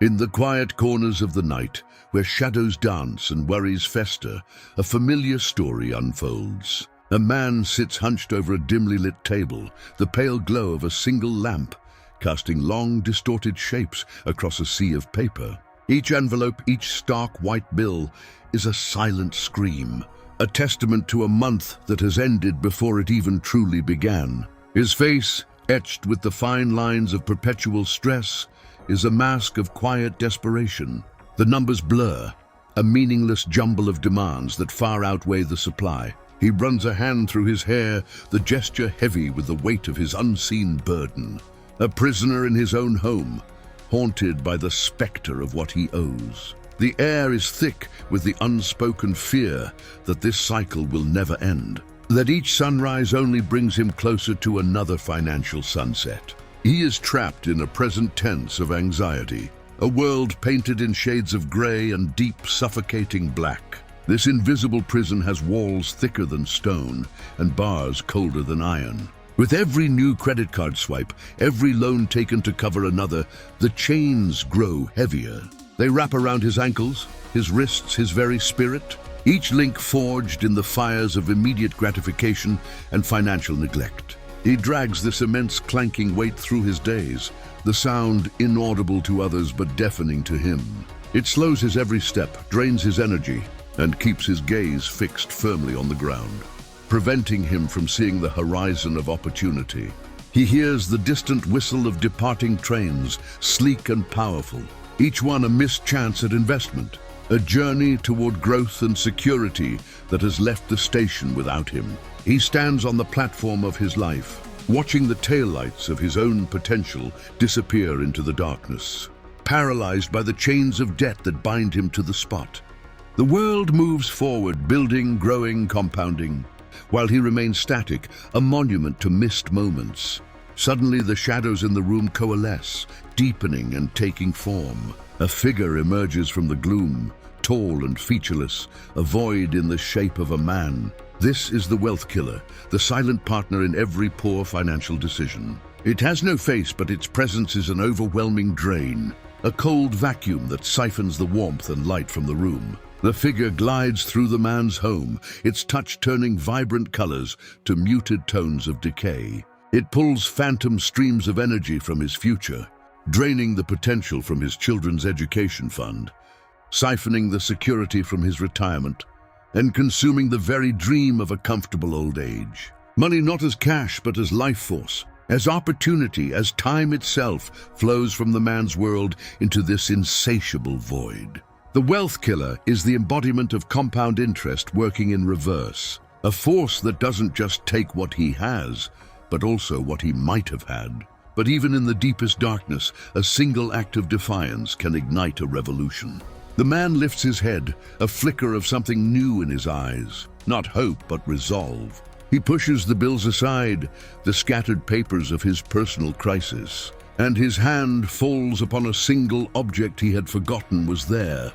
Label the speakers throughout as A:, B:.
A: In the quiet corners of the night, where shadows dance and worries fester, a familiar story unfolds. A man sits hunched over a dimly lit table, the pale glow of a single lamp, casting long, distorted shapes across a sea of paper. Each envelope, each stark white bill, is a silent scream, a testament to a month that has ended before it even truly began. His face, etched with the fine lines of perpetual stress, is a mask of quiet desperation. The numbers blur, a meaningless jumble of demands that far outweigh the supply. He runs a hand through his hair, the gesture heavy with the weight of his unseen burden. A prisoner in his own home, haunted by the specter of what he owes. The air is thick with the unspoken fear that this cycle will never end, that each sunrise only brings him closer to another financial sunset. He is trapped in a present tense of anxiety, a world painted in shades of gray and deep, suffocating black. This invisible prison has walls thicker than stone and bars colder than iron. With every new credit card swipe, every loan taken to cover another, the chains grow heavier. They wrap around his ankles, his wrists, his very spirit, each link forged in the fires of immediate gratification and financial neglect. He drags this immense clanking weight through his days, the sound inaudible to others but deafening to him. It slows his every step, drains his energy, and keeps his gaze fixed firmly on the ground, preventing him from seeing the horizon of opportunity. He hears the distant whistle of departing trains, sleek and powerful, each one a missed chance at investment, a journey toward growth and security that has left the station without him. He stands on the platform of his life, watching the taillights of his own potential disappear into the darkness, paralyzed by the chains of debt that bind him to the spot. The world moves forward, building, growing, compounding, while he remains static, a monument to missed moments. Suddenly the shadows in the room coalesce, deepening and taking form. A figure emerges from the gloom, tall and featureless, a void in the shape of a man. This is the wealth killer, the silent partner in every poor financial decision. It has no face, but its presence is an overwhelming drain, a cold vacuum that siphons the warmth and light from the room. The figure glides through the man's home, its touch turning vibrant colors to muted tones of decay. It pulls phantom streams of energy from his future, draining the potential from his children's education fund, siphoning the security from his retirement, and consuming the very dream of a comfortable old age. Money not as cash, but as life force, as opportunity, as time itself flows from the man's world into this insatiable void. The wealth killer is the embodiment of compound interest working in reverse, a force that doesn't just take what he has, but also what he might have had. But even in the deepest darkness, a single act of defiance can ignite a revolution. The man lifts his head, a flicker of something new in his eyes, not hope but resolve. He pushes the bills aside, the scattered papers of his personal crisis, and his hand falls upon a single object he had forgotten was there.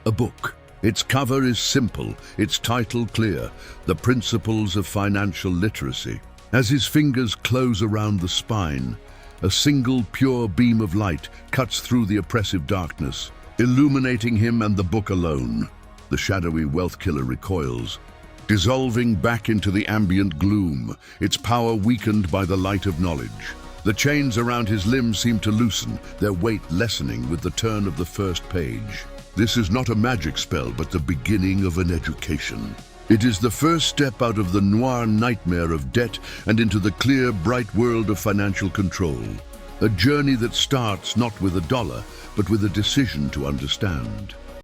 A: A book. Its cover is simple, its title clear, The Principles of Financial Literacy. As his fingers close around the spine, a single pure beam of light cuts through the oppressive darkness, illuminating him and the book alone. The shadowy wealth killer recoils, dissolving back into the ambient gloom, its power weakened by the light of knowledge. The chains around his limbs seem to loosen, their weight lessening with the turn of the first page. This is not a magic spell, but the beginning of an education. It is the first step out of the noir nightmare of debt and into the clear, bright world of financial control. A journey that starts not with $1, but with a decision to understand.